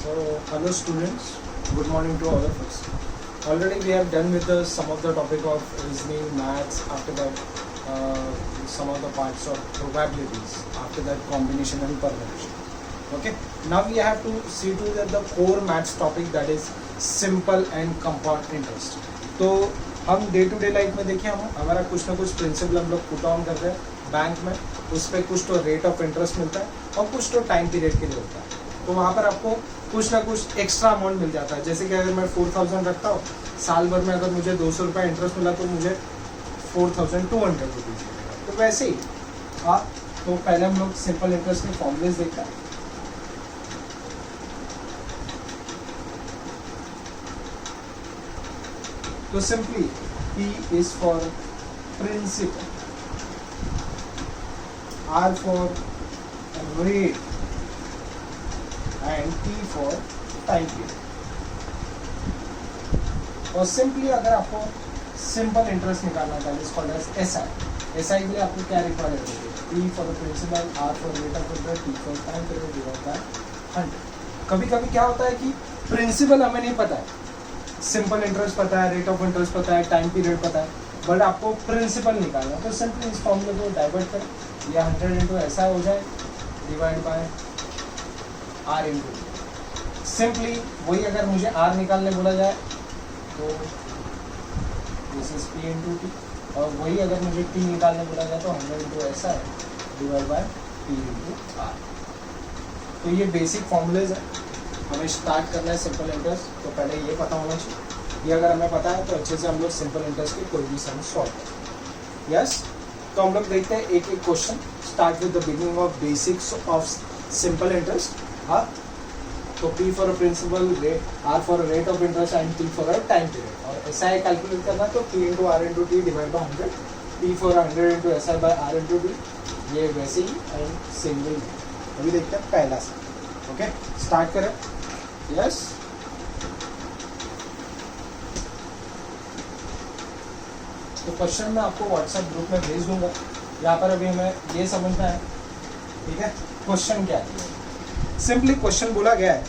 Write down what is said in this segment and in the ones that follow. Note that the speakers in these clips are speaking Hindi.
So, hello students, good morning to all of us. Already we have done with some of the topic of reasoning, maths, after that some of the parts of probabilities, after that combination and permutation. Okay, now we have to see to the core maths topic, that is simple and compound interest. तो हम डे टू डे लाइफ में देखिए हम हमारा कुछ ना कुछ प्रिंसिपल हम लोग पुट ऑन करते हैं बैंक में, उस पर कुछ तो रेट ऑफ इंटरेस्ट मिलता है और कुछ तो टाइम पीरियड के लिए होता है. तो वहाँ पर आपको कुछ ना कुछ एक्स्ट्रा अमाउंट मिल जाता है. जैसे कि अगर मैं 4000 रखता हूँ, साल भर में अगर मुझे 200 रुपये इंटरेस्ट मिला तो मुझे 4200 रुपीज़ मिलेगा. तो वैसे ही तो पहले हम लोग सिंपल इंटरेस्ट के फॉर्मूलेज देखते हैं. तो simply P is for principal, R for rate and T for time period. और सिंपली अगर आपको सिंपल इंटरेस्ट निकालना है, is called as SI. SI के लिए आपको क्या रिक्वायर्ड है? P for the principal, R for rate of interest, T for time period divide by 100. कभी कभी क्या होता है कि प्रिंसिपल हमें नहीं पता है, सिंपल इंटरेस्ट पता है, रेट ऑफ इंटरेस्ट पता है, टाइम पीरियड पता है, बट आपको प्रिंसिपल निकालना है. तो सिंपली इस फॉर्मूले को डाइवर्ट करें, या 100 इंटू ऐसा हो जाए divide by R into. Simply वही अगर मुझे R निकालने बोला जाए तो this is P into T, और वही अगर मुझे T निकालने बोला जाए तो 100 इंटू ऐसा है divide by P into R. तो ये बेसिक फॉर्मूलेज है. हमें स्टार्ट करना है सिंपल इंटरेस्ट, तो पहले ये पता होना चाहिए. ये अगर हमें पता है तो अच्छे से हम लोग सिंपल इंटरेस्ट की कोई भी सम सॉल्व करें. यस, तो हम लोग देखते हैं एक एक question. Start with the beginning of basics of simple interest. हाँ, तो P for principal, R for rate of interest and T for time period. और ऐसा है कैलकुलेट करना तो P into R into T divide by 100. P for 100 into SI by R into T. ये वैसे ही एंड सिंगल. अभी देखते हैं पहला सा. ओके, स्टार्ट करें. यस, तो क्वेश्चन मैं आपको व्हाट्सएप ग्रुप में भेज दूंगा. यहाँ पर अभी हमें ये समझना है, ठीक है, क्वेश्चन क्या है. सिंपली क्वेश्चन बोला गया है,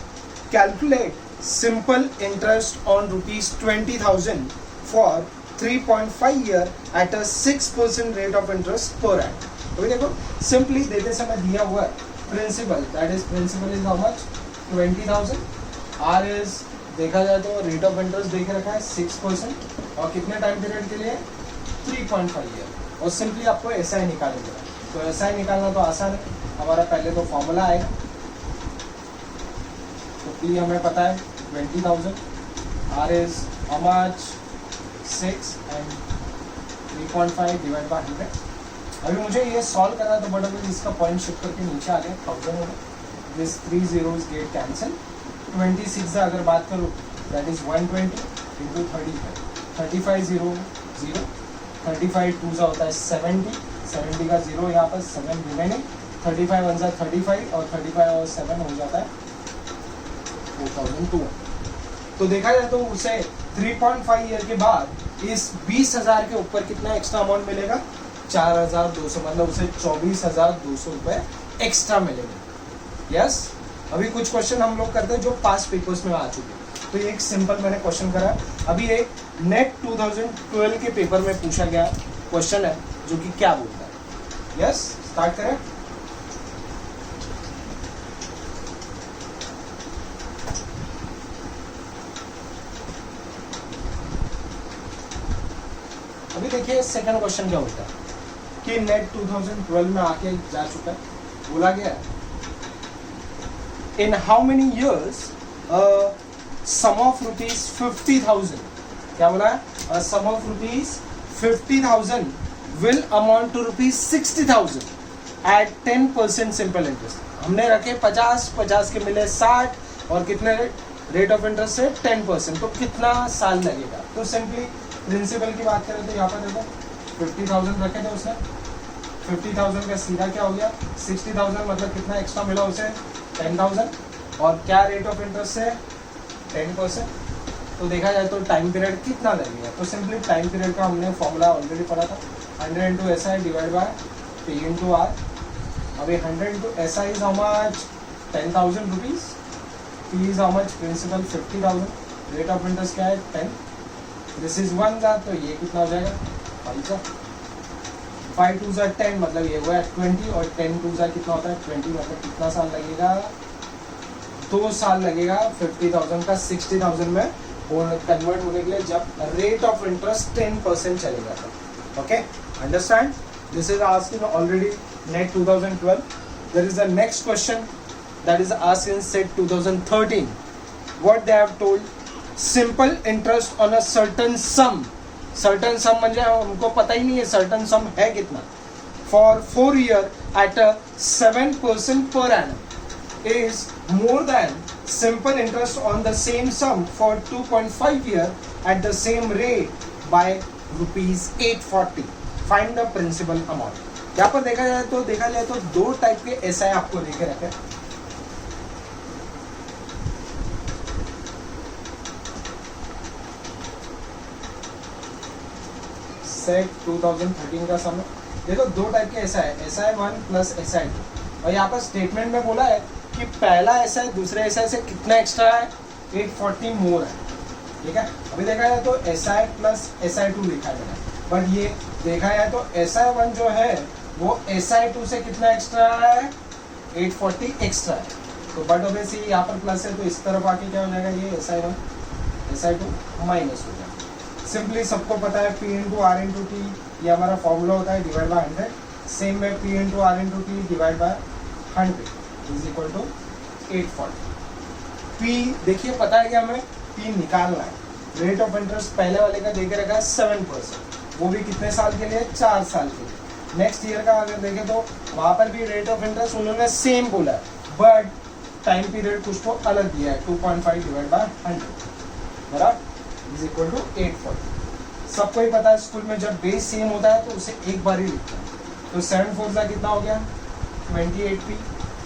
calculate simple interest on ₹20,000 for 3.5 year at a 6% rate of interest per annum. तो देखो सिंपली देते समय दिया हुआ है principal, that is principal is how much 20,000. R is देखा जाए तो रेट ऑफ इंटरेस्ट देख रखा है 6%, और कितने टाइम पीरियड के लिए 3.5 ईयर. और सिंपली आपको SI निकालेंगे. तो SI निकालना तो आसान है. हमारा पहले तो फॉर्मूला आएगा. तो P हमें पता है 20,000, R is how much 6 and 3.5 divide by 100. अभी मुझे ये सॉल्व करना तो बट अभी इसका पॉइंट शिफ्ट करके नीचे आ गया 1000 होगा. This 3 zeros get cancel. 26 से अगर बात करूँ दैट इज 120 इंटू 35. 35 0 0, 35 2 सा होता है 70, 70 का 0 यहाँ पर 7 रिमेनिंग. 35 1 सा 35, और 35 और 7 हो जाता है 4200. तो देखा जाए तो उसे 3.5 ईयर के बाद इस 20,000 के ऊपर कितना एक्स्ट्रा अमाउंट मिलेगा? 4,200, मतलब उसे 24,200 रुपये एक्स्ट्रा मिलेगा. यस, अभी कुछ क्वेश्चन हम लोग करते हैं जो पास्ट पेपर्स में आ चुके हैं. तो ये एक सिंपल मैंने क्वेश्चन करा. अभी एक नेट 2012 के पेपर में पूछा गया क्वेश्चन है जो कि क्या बोलता है. यस, स्टार्ट करें. अभी देखिए सेकंड क्वेश्चन क्या होता है कि नेट 2012 में आके जा चुका है. बोला गया है in how many years a sum of rupees 50,000, क्या बोला है, a sum of rupees 50,000 will amount to rupees 60,000 at 10% simple interest. हमने रखे 50 के मिले 60, और कितने रेट ऑफ इंटरेस्ट है 10%. तो कितना साल लगेगा? तो सिंपली प्रिंसिपल की बात करें तो यहाँ पर देखो 50,000 रखे थे उसने. 50,000 का सीधा क्या हो गया 60,000, मतलब कितना एक्स्ट्रा मिला उसे 10,000. और क्या रेट ऑफ इंटरेस्ट है 10%. तो देखा जाए तो टाइम पीरियड कितना लगेगा? तो सिंपली टाइम पीरियड का हमने फॉर्मूला ऑलरेडी पढ़ा था, 100 into SI divide by P into R. अभी 100 into SI is how much 10,000 rupees. P is how much, principal 50,000, rate of interest क्या है 10, दिस इज 1 जा, तो ये कितना हो जाएगा 5 जा, 5 2 जा 10, मतलब ये हुआ 20, और 10 2 जा कितना होता है 20, मतलब कितना साल लगेगा 2 साल लगेगा 50,000 का 60,000 में कन्वर्ट होने के लिए, जब रेट ऑफ इंटरेस्ट 10% चलेगा तो। Okay, understand? This is asked already net 2012. There is the next question that is asked in set 2013. What they have told, simple interest on a certain sum. Certain sum म्हणजे हमको पता ही नहीं है certain sum है कितना. For 4 year at a 7% per annum is more than simple interest on the same sum for 2.5 year at the same rate by rupees 840. Find the principal amount. यहाँ पर देखा जाए तो 2 टाइप के एसआई आपको देखे रखे हैं. सेट 2013 का समय देखो 2 टाइप के एसआई है, एसआई 1 प्लस एसआई 2, और यहाँ पर स्टेटमेंट में बोला है कि पहला एसआई दूसरे एसआई से कितना एक्स्ट्रा है 840 मोर है. ठीक है, अभी देखा जाए तो एसआई प्लस एसआई 2 लिखा है, बट ये देखा जाए तो एसआई 1 जो है वो एसआई 2 से कितना एक्स्ट्रा है 840 एक्स्ट्रा है. तो बट ऑब्वियसली यहाँ पर प्लस है तो इस तरफ आके क्या हो जाएगा ये एसआई 1 एसआई 2 माइनस हो जाएगा. सिंपली सबको पता है P into R into T, ये हमारा फॉर्मूला होता है डिवाइड बाय 100. सेम में P into R into T divide by 100 is equal to 840. P देखिए पता है कि हमें P निकालना है. रेट ऑफ इंटरेस्ट पहले वाले का देके रखा है 7%, वो भी कितने साल के लिए 4 साल के लिए. नेक्स्ट ईयर का अगर देखें तो वहां पर भी रेट ऑफ इंटरेस्ट उन्होंने सेम बोला है, बट टाइम पीरियड कुछ तो अलग दिया है 2.5 डिवाइड बाय 100 बराबर इज इक्वल टू 840. सबको ही पता है स्कूल में जब बेस सेम होता है तो उसे एक बार ही लिखते हैं. तो 7 4 का कितना हो गया 28p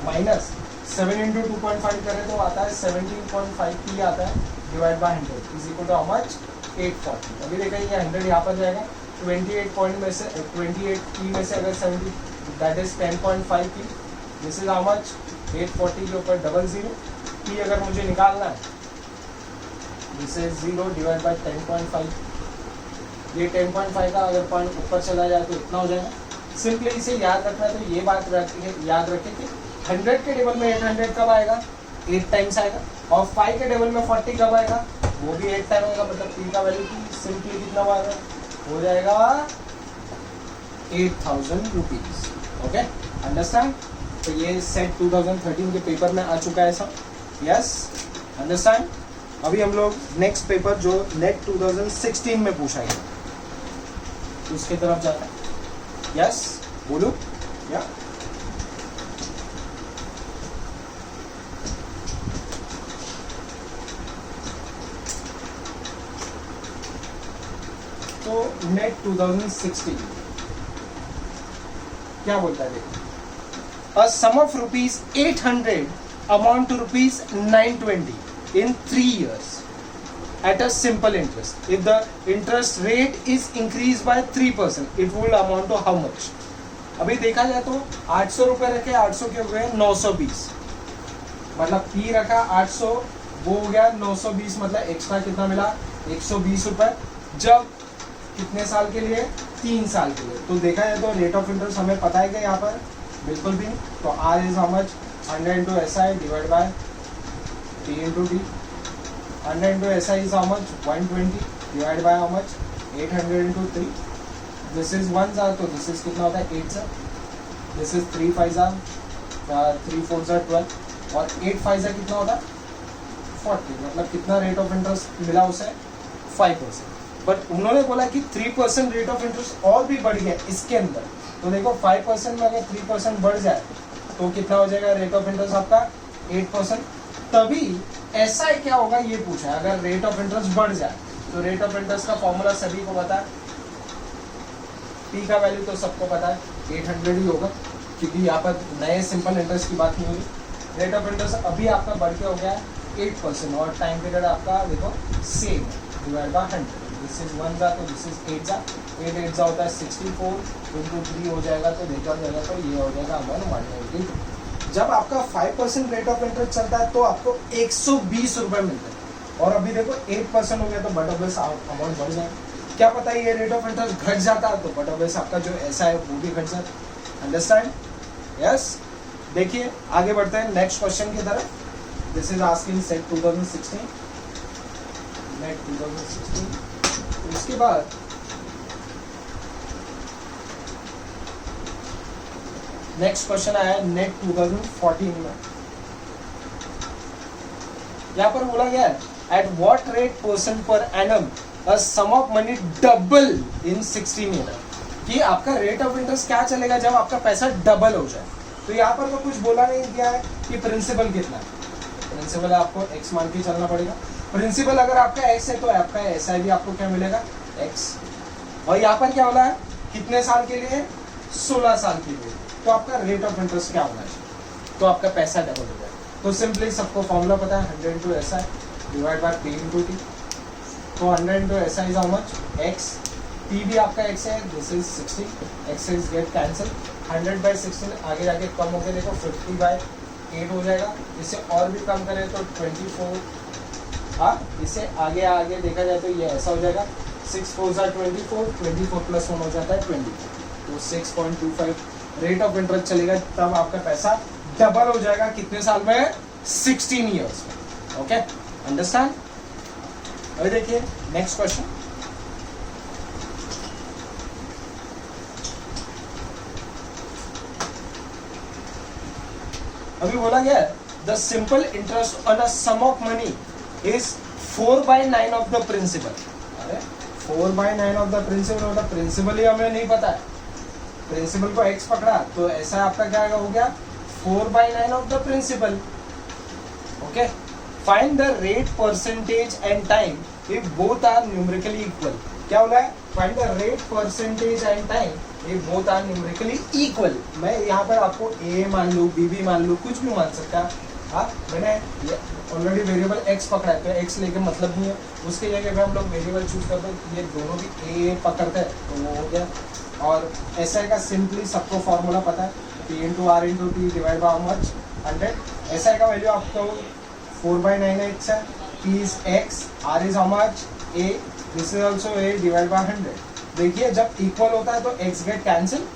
माइनस 7 इंटू 2.5 करें तो आता है 17.5p आता है divide by 100 is equal to how much 840. अभी देखा ये 100 यहाँ पर जाएगा 28 पॉइंट में से 28p में से अगर 70 that is 10.5p, this is how much 840 के ऊपर 00 p अगर मुझे निकालना है दिस इज 0 डिवाइड बाय 10.5. ये 10.5 का अगर पॉइंट ऊपर चला जाए तो इतना हो जाएगा. सिंपली इसे याद रखना है तो ये बात याद रखें कि 100 के टेबल में 800 कब आएगा 8 टाइम्स आएगा, और 5 के टेबल में 40 कब आएगा वो भी 8 टाइम आएगा. मतलब p का वैल्यू सिंपली कितना आएगा हो जाएगा 8,000 रुपीज. Okay, understand? तो ये सेट 2013 के पेपर में आ चुका है सब. Yes, understand? अभी हम लोग नेक्स्ट पेपर जो नेट 2016 में पूछा गया उसके तरफ जाते हैं. यस, बोलो. या तो नेट 2016 क्या बोलता है देखो. A sum of rupees 800 amount to rupees 920 in 3 years at a simple interest. If the interest rate is increased by 3%, it will amount to how much? अभी देखा जाए तो 800 रुपए रखे, 800 के हुए 920, मतलब P रखा 800, वो हो गया 920, मतलब एक्स्ट्रा कितना मिला 120 रुपए. जब कितने साल के लिए 3 साल के लिए. तो देखा जाए तो रेट ऑफ इंटरेस्ट हमें पता है कि यहाँ पर बिल्कुल भी नहीं. तो R is how much 100 into S I divide by P into D. 100 into S I is how much 120 divide by how much 800 into 3. This is 1 jar, तो दिस इज कितना होता है 8 jar. This is 3 5 jar, 3 4 jar 12, और 8 5 जार कितना होता है 40. मतलब कितना रेट ऑफ इंटरेस्ट मिला उसे 5%. बट उन्होंने बोला कि 3% रेट ऑफ इंटरेस्ट और भी बढ़ गया इसके अंदर. तो देखो 5% में अगर 3% बढ़ जाए तो कितना हो जाएगा रेट ऑफ इंटरेस्ट आपका 8%. तभी ऐसा क्या होगा ये पूछा है. अगर रेट ऑफ इंटरेस्ट बढ़ जाए तो रेट ऑफ इंटरेस्ट का फॉर्मूला सभी को पता है. P का वैल्यू तो सबको पता है 800 ही होगा, क्योंकि यहाँ पर नए सिंपल इंटरेस्ट की बात नहीं होगी. रेट ऑफ इंटरेस्ट अभी आपका बढ़ के हो गया है 8%, और टाइम पीरियड आपका देखो same divide by 100. This is 1 जा, तो दिस इज 8 जा. 8 8 जा होता है 64 इंटू 3 हो जाएगा, तो देखा जाएगा तो ये हो जाएगा 190. जब आपका 5% रेट ऑफ इंटरेस्ट चलता है तो आपको 120 रुपए मिलते हैं, और अभी देखो 8% हो गया तो बट ऑब्वियस अमाउंट बढ़ जाए। क्या पता है ये रेट ऑफ इंटरेस्ट घट जाता है तो बट ऑब्वियस आपका जो ऐसा है वो भी घट जाता है। अंडरस्टैंड? यस। देखिए आगे बढ़ते हैं नेक्स्ट क्वेश्चन की तरफ। This is asking set 2016, net 2016। उसके बाद नेक्स्ट क्वेश्चन आया है नेट 2014 में। यहां पर बोला गया है at what rate percent per annum a sum of money double in 16 year, कि आपका रेट ऑफ इंटरेस्ट क्या चलेगा जब आपका पैसा डबल हो जाए। तो यहाँ पर तो कुछ बोला नहीं गया है कि प्रिंसिपल कितना है। प्रिंसिपल आपको x मान के चलना पड़ेगा। प्रिंसिपल अगर आपका x है तो आपका SI भी आपको क्या मिलेगा, x। और यहाँ पर क्या बोला है कितने साल के लिए, 16 साल के लिए। तो आपका रेट ऑफ इंटरेस्ट क्या होना चाहिए, तो आपका पैसा डबल हो जाए। तो सिंपली सबको फॉर्मूला पता है 100 into SI divide by P into T। तो 100 into SI is how much, x। P भी आपका x है, this is 60, x is get cancel. 100 by 16 आगे जाके कम हो गया, देखो 50 by 8 हो जाएगा। इसे और भी कम करें तो 24, हाँ इसे आगे आगे देखा जाए तो ये ऐसा हो जाएगा 6 4 24, 24 प्लस 1 हो जाता है 24। तो 6.25 रेट ऑफ इंटरेस्ट चलेगा, तब आपका पैसा डबल हो जाएगा कितने साल में, 16 ईयर्स में। Okay, understand? अभी देखिए नेक्स्ट क्वेश्चन। अभी बोला गया the simple interest on a sum of money is 4/9 of the principal. अरे 4/9 ऑफ द प्रिंसिपल, मतलब प्रिंसिपल ही हमें नहीं पता है। प्रिंसिपल को x पकड़ा तो ऐसा आपका क्या हो गया, 4/9 of the principal. Okay, find the rate percentage and time if both are numerically equal. क्या बोला है, find the rate percentage and time if both are numerically equal. मैं यहाँ पर आपको a मान लूँ, b भी मान लूँ, कुछ भी मान सकता है। हाँ, मैंने ऑलरेडी वेरिएबल x पकड़ा है तो x लेके मतलब नहीं है, उसके जगह पे हम लोग वेरिएबल चूज करते हैं। ये दोनों भी a पकड़ते हैं तो वो हो गया। और SI का सिंपली सबको फॉर्मूला पता है, P into R into T divide by how much, 100। SI का वैल्यू आपको 4/9x है, P is x, R is how much, A, this is also A divide by 100। देखिए जब इक्वल होता है तो x get cancel,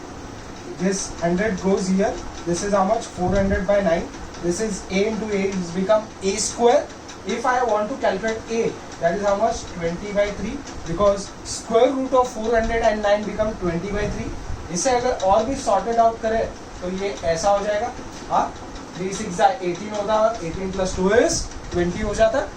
this 100 goes here, this is how much, 400/9, this is A into A is become A square। If I want to calculate A, that is how much, 20/3, because square root of 409 become 20/3। इसे अगर और भी सॉर्टेड आउट करें तो ये ऐसा हो जाएगा, हाँ 3 6 18 होता है, 18 plus 2 is 20 हो जाता है।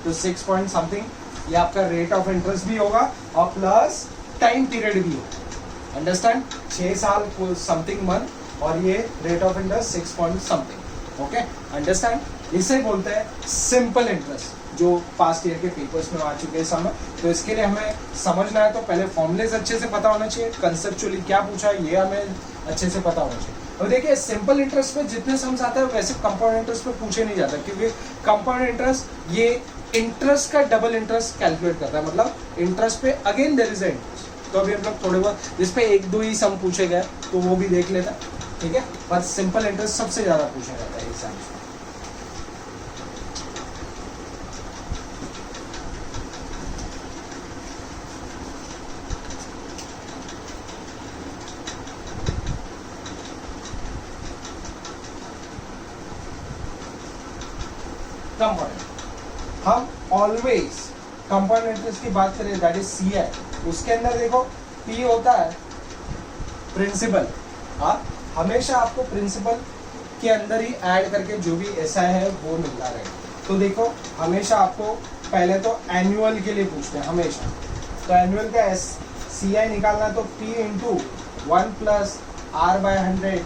तो 6 point something ये आपका रेट ऑफ इंटरेस्ट भी होगा और प्लस टाइम पीरियड भी होगा। अंडरस्टैंड, 6 साल समथिंग मंथ और ये rate of interest 6 point something। Okay, understand? इसे बोलते हैं सिंपल इंटरेस्ट, जो पास्ट ईयर के पेपर्स में आ चुके हैं समय। तो इसके लिए हमें समझना है तो पहले फॉर्मूलेज अच्छे से पता होना चाहिए, कंसेप्चुअली क्या पूछा है ये हमें अच्छे से पता होना चाहिए। और देखिए सिंपल इंटरेस्ट पे जितने सम्स आते हैं वैसे कंपाउंड इंटरेस्ट पे पूछे नहीं जाता, क्योंकि कंपाउंड इंटरेस्ट ये इंटरेस्ट का डबल इंटरेस्ट कैलकुलेट करता है, मतलब इंटरेस्ट पे again there is a interest. तो अभी हम लोग थोड़े बहुत जिस पे 1-2 ही सम पूछे गए तो वो भी देख लेता, ठीक है। पर सिंपल इंटरेस्ट सबसे ज्यादा पूछा जाता है एग्जाम में। कंपाउंड, हम ऑलवेज कंपाउंड इंटरेस्ट की बात करें दैट इज CI, उसके अंदर देखो P होता है प्रिंसिपल। हाँ, हमेशा आपको प्रिंसिपल के अंदर ही ऐड करके जो भी SI है वो मिलता रहेगा। तो देखो हमेशा आपको पहले तो एनुअल के लिए पूछते हैं हमेशा, तो एनुअल का CI निकालना तो P into 1 plus R/100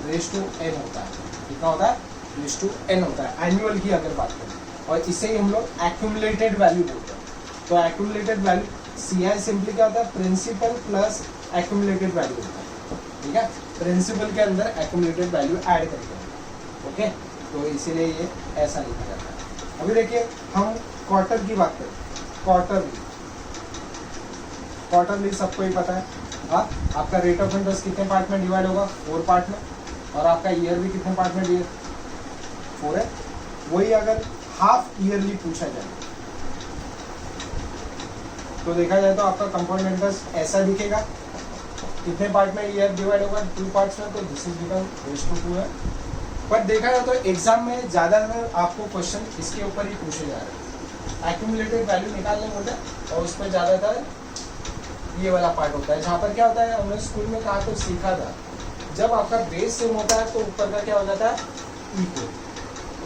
raise to n होता है। कितना होता है, रेज़ टू n होता है एनुअल की अगर बात करें, और इसे ही हम लोग एक्यूमुलेटेड वैल्यू बोलते हैं। तो एक्यूमुलेटेड वैल्यू CI सिंपली क्या होता है, प्रिंसिपल प्लस एक्यूमुलेटेड वैल्यू होता है, ठीक है। प्रिंसिपल के अंदर एक्यूमुलेटेड वैल्यू ऐड करके, ओके, तो इसीलिए ये ऐसा लिखा जाता है। अभी देखिए हम क्वार्टर की बात करें, क्वार्टरली सबको ही पता है। हाँ, आपका रेट ऑफ इंटरेस्ट कितने पार्ट में डिवाइड होगा, 4 पार्ट में, और आपका ईयर भी कितने पार्ट में वही अगर हाफ ईयरली पूछा जाए तो देखा जाए तो आपका कंपाउंड इंटरेस्ट ऐसा दिखेगा। कितने पार्ट में ईयर डिवाइड होगा? 2 पार्ट्स में, तो this is become raise to 2 है। पर देखा जाए तो एग्जाम में ज्यादातर आपको क्वेश्चन इसके ऊपर ही पूछे जा रहे हैं, एक्यूमुलेटेड वैल्यू निकालने बोलते हैं, और उसमें ज्यादातर ये वाला पार्ट होता है, जहाँ पर क्या होता है हमने स्कूल में कहा तो सीखा था, जब आपका बेस सेम होता है तो ऊपर का क्या हो जाता है? इक्वल।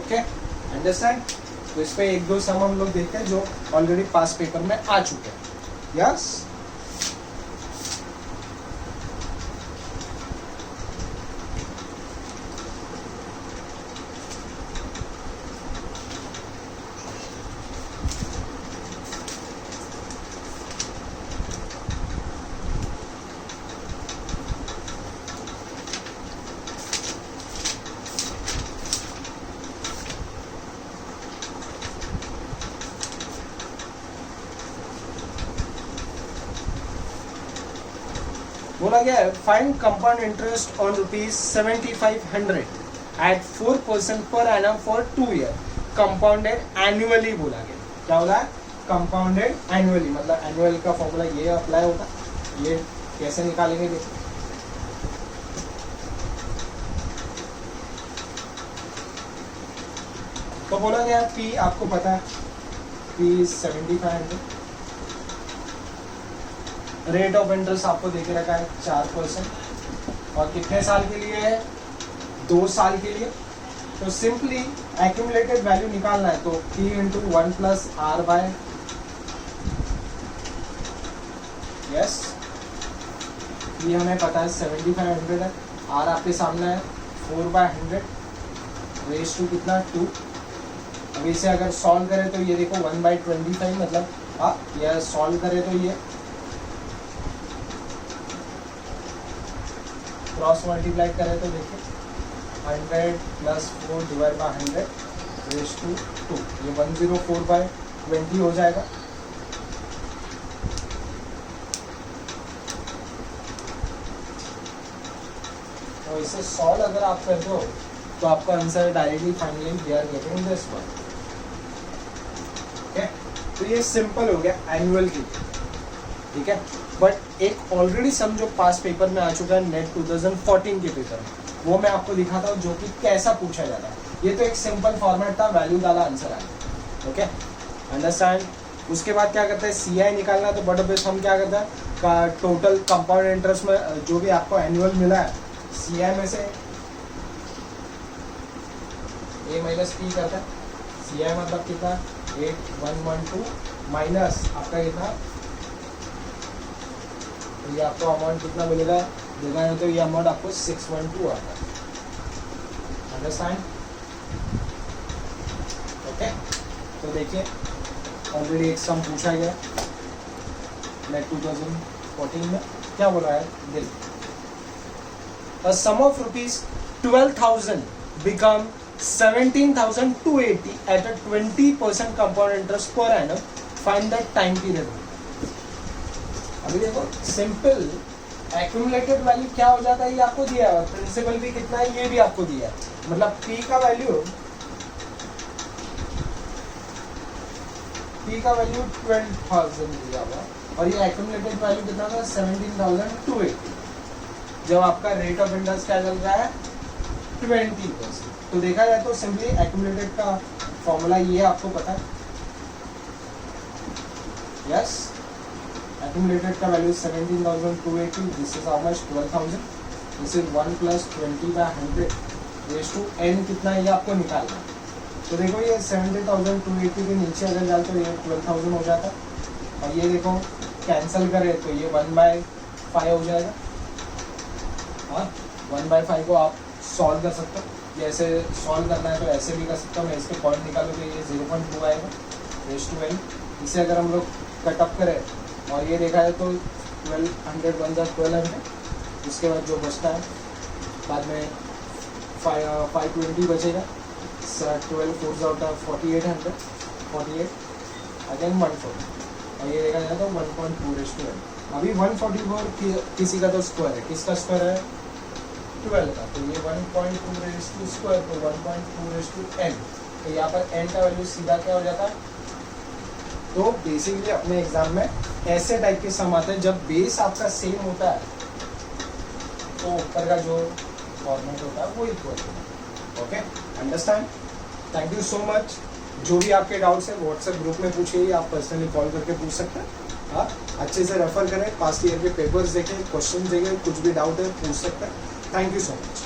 Okay, understand? तो इस पे एक दो सम हम लोग देखते हैं जो ऑलरेडी पास पेपर में आ चुके हैं। यस, बोला गया है find compound interest on ₹7500 at 4% per annum for 2 year, compounded annually बोला गया। क्या बोला है? कंपाउंडेड एनुअली, मतलब एनुअल का फॉर्मूला ये अप्लाई होगा। ये कैसे निकालेंगे देखो। तो बोला गया पी आपको पता है, पी 7500, रेट ऑफ इंटरेस्ट आपको दे के रखा है 4%, और कितने साल के लिए है? 2 साल के लिए। तो सिंपली एक्यूमुलेटेड वैल्यू निकालना है, तो P into 1 plus R by, yes, ये हमें पता है 7500 है, आर आपके सामने है 4/100, रेस टू कितना? 2। अब इसे अगर सॉल्व करें तो ये देखो 1/25, मतलब यह सॉल्व करें तो ये क्रॉस मल्टीप्लाई करें तो देखिए 100 plus 4 divide by 100 raise to 2, ये 104/20 हो जाएगा। तो इसे सॉल्व अगर आप करते हो तो आपका answer directly finally we are getting this one. Okay, तो ये सिंपल हो गया एनुअल के लिए, ठीक है। बट एक ऑलरेडी सम जो पास पेपर में आ चुका है नेट 2014 के पेपर में, वो मैं आपको दिखाता हूँ जो कि कैसा पूछा जाता है। ये तो एक सिंपल फॉर्मेट था, वैल्यू डाला आंसर आया। Okay, understand? उसके बाद क्या करते हैं? CI निकालना। तो बट बेस हम क्या करते हैं का टोटल कंपाउंड इंटरेस्ट में जो भी आपको एनुअल मिला है, CI में से A माइनस P करता है। CI मतलब कितना? 8112 माइनस आपका कितना, तो ये आपको अमाउंट कितना मिलेगा? देखा है तो ये अमाउंट आपको 612 आता है। अंडरस्टैंड? ओके, तो देखिए ऑलरेडी एक सम पूछा गया नेट 2014 में। क्या बोला है? देखिए, a sum of ₹12,000 become 17,280 at a 20% compound interest per annum. Find the time period. अभी देखो सिंपल एक्यूमुलेटेड वैल्यू क्या हो जाता है, ये आपको दिया है, प्रिंसिपल भी कितना है ये भी आपको दिया है, मतलब P का वैल्यू 12,000 दिया हुआ, और ये एक्यूमुलेटेड वैल्यू कितना था? 17,280, जब आपका रेट ऑफ इंटरेस्ट क्या चल रहा है? 20%। तो देखा जाए तो सिंपली एक्यूमुलेटेड का फॉर्मूला ये आपको पता है। यस, accumulated का value 17,280, this is how much? 12,000, this is 1 plus 20/100 raise to n कितना है ये आपको निकालना है। तो देखो ये 17,280 के नीचे अगर जाए तो ये 12,000 हो जाता है, और ये देखो कैंसिल करें तो ये 1/5 हो जाएगा। हाँ, 1/5 को आप सॉल्व कर सकते हो, जैसे सॉल्व करना है तो ऐसे भी कर सकता हूँ मैं, इसके पॉइंट निकालो तो ये 0.2 आएगा रेस टू n। इसे अगर हम लोग कटअप करें और ये देखा है तो 1200 बन जाए 1200, उसके बाद जो बचता है बाद में 520 बचेगा, 12 4 होता है 4800, 48 अगेन 140, और ये देखा जाए तो 1.2 रेस टू n। अभी 144 किसी का तो स्क्वायर है, किसका स्क्वायर है? 12 का, तो ये 1.2 रेस टू स्क्वायर, तो 1.2 रेस टू n, तो यहाँ पर n का वैल्यू सीधा क्या हो जाता है। तो बेसिकली अपने एग्जाम में ऐसे टाइप के सम आते हैं जब बेस आपका सेम होता है तो ऊपर का जो फॉर्मेट होता है वो इक्वल होता है। Okay, understand. Thank you so much. जो भी आपके डाउट्स है व्हाट्सएप ग्रुप में पूछिए, आप पर्सनली कॉल करके पूछ सकते हैं। हाँ, अच्छे से रेफर करें, पास्ट ईयर के पेपर्स देखें, क्वेश्चन देखें, कुछ भी डाउट है पूछ सकते हैं। Thank you so much.